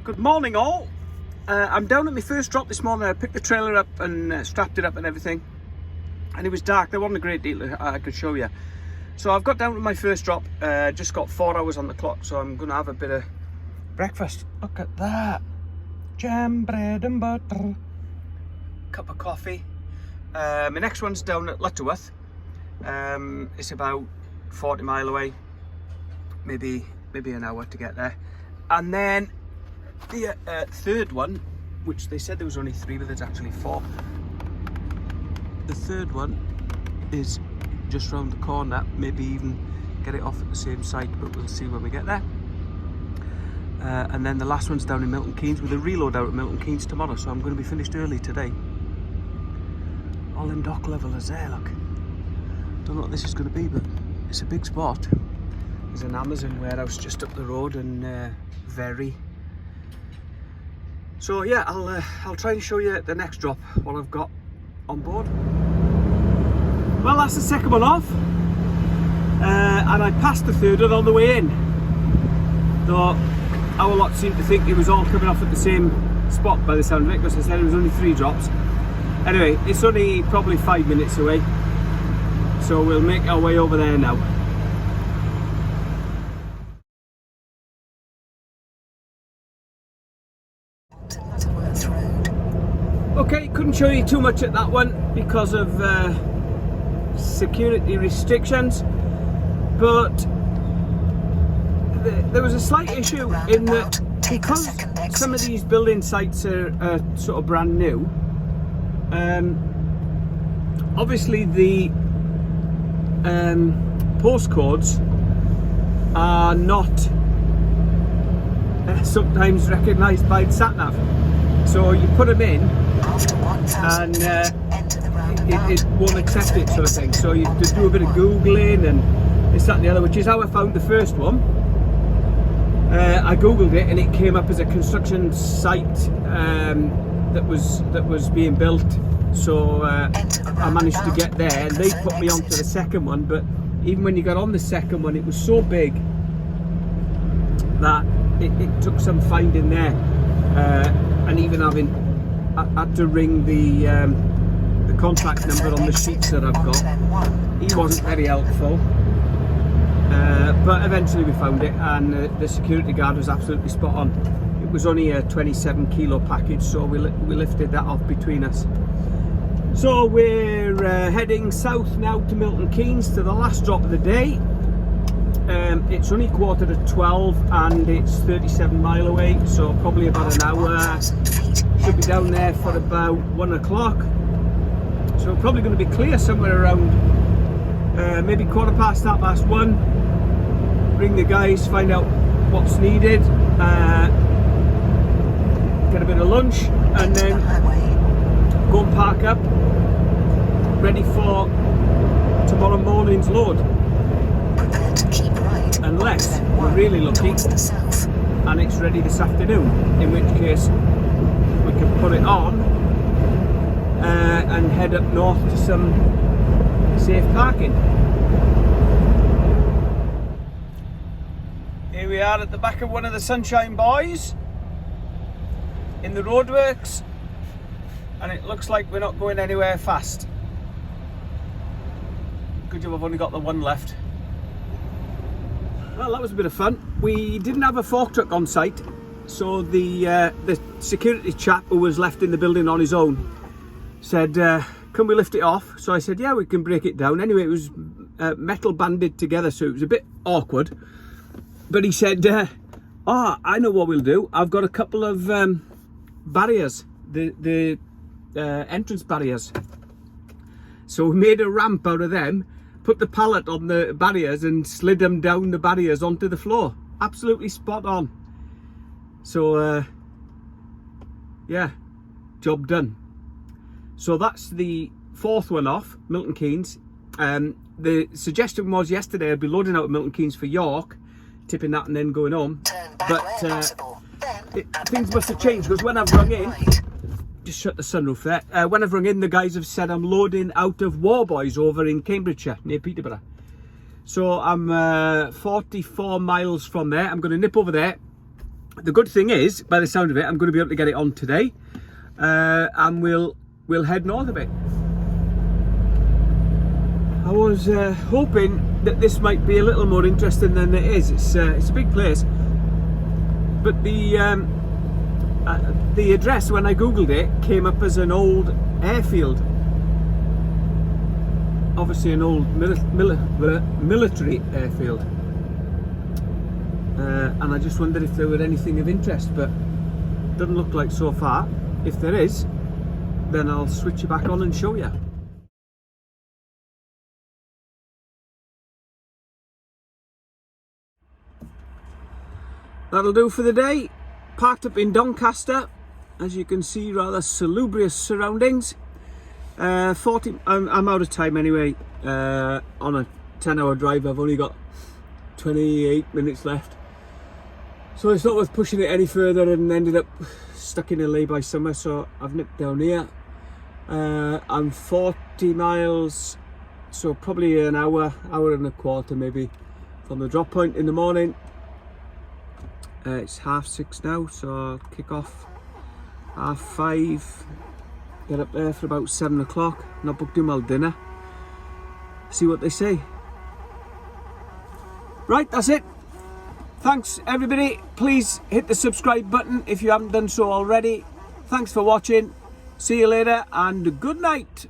Good morning all. I'm down at my first drop this morning. I picked the trailer up and strapped it up and everything, and it was dark. There wasn't a great deal I could show you. So I've got down to my first drop, just got 4 hours on the clock, so I'm going to have a bit of breakfast. Look at that. Jam, bread and butter. Cup of coffee. My next one's down at Lutterworth. It's about 40 mile away, maybe an hour to get there. And then the third one, which they said there was only 3, but there's actually 4. The third one is just round the corner, maybe even get it off at the same site, but we'll see when we get there. And then the last one's down in Milton Keynes with a reload out at Milton Keynes tomorrow, so I'm going to be finished early today. All them dock levelers there, look. Don't know what this is going to be, but it's a big spot. There's an Amazon warehouse just up the road, and very. So yeah, I'll try and show you the next drop, what I've got on board. Well, that's the second one off, and I passed the third one on the way in. Though our lot seemed to think it was all coming off at the same spot by the sound of it, because I said it was only 3 drops. Anyway, it's only probably 5 minutes away, so we'll make our way over there now. Okay, couldn't show you too much at that one because of security restrictions, but there was a slight issue in that because some of these building sites are sort of brand new. Obviously the postcodes are not sometimes recognised by sat-nav, so you put them in and it won't accept it, sort of thing. So you have to do a bit of googling and this, that and the other, which is how I found the first one. I googled it and it came up as a construction site that was being built, so I managed to get there, and they put me onto the second one. But even when you got on the second one, it was so big that it took some finding there, and even I had to ring the contact number on the sheets that I've got. He wasn't very helpful, but eventually we found it, and the security guard was absolutely spot on. It was only a 27 kilo package, so we lifted that off between us. So we're heading south now to Milton Keynes, to the last drop of the day. It's only 11:45 and it's 37 mile away, so probably about an hour. Should be down there for about 1 o'clock. So we're probably going to be clear somewhere around maybe 1:15 Ring the guys, find out what's needed, get a bit of lunch, and then go and park up, ready for tomorrow morning's load. Unless we're really lucky and it's ready this afternoon, in which case we can put it on and head up north to some safe parking. Here we are at the back of one of the Sunshine Boys in the roadworks, and it looks like we're not going anywhere fast. Good job I've only got the one left. Well, that was a bit of fun. We didn't have a fork truck on site, so the security chap who was left in the building on his own said, can we lift it off? So I said, yeah, we can break it down. Anyway, it was metal banded together, so it was a bit awkward. But he said, I know what we'll do. I've got a couple of barriers, the entrance barriers. So we made a ramp out of them, put the pallet on the barriers and slid them down the barriers onto the floor. Absolutely spot on. So yeah, job done. So that's the 4th one off, Milton Keynes. The suggestion was yesterday I'd be loading out of Milton Keynes for York, tipping that and then going home. But things must have changed, because when I've rung in, just shut the sunroof there. When I've rung in, the guys have said I'm loading out of Warboys over in Cambridgeshire, near Peterborough. So I'm 44 miles from there. I'm going to nip over there, the good thing is, by the sound of it, I'm going to be able to get it on today, and we'll head north a bit. I was hoping that this might be a little more interesting than it is. It's a big place, but the address when I googled it came up as an old airfield. Obviously an old military airfield, and I just wondered if there were anything of interest, but doesn't look like so far. If there is, then I'll switch it back on and show you. That'll do for the day. Parked up in Doncaster, as you can see, rather salubrious surroundings. I'm out of time anyway. On a 10-hour drive, I've only got 28 minutes left, so it's not worth pushing it any further, and ended up stuck in a lay-by somewhere, so I've nipped down here. I'm 40 miles, so probably an hour and a quarter maybe from the drop point in the morning. It's 6:30 now, so I'll kick off 5:30, get up there for about 7 o'clock. Not booked in my dinner, see what they say. Right, that's it. Thanks everybody. Please hit the subscribe button if you haven't done so already. Thanks for watching. See you later, and good night.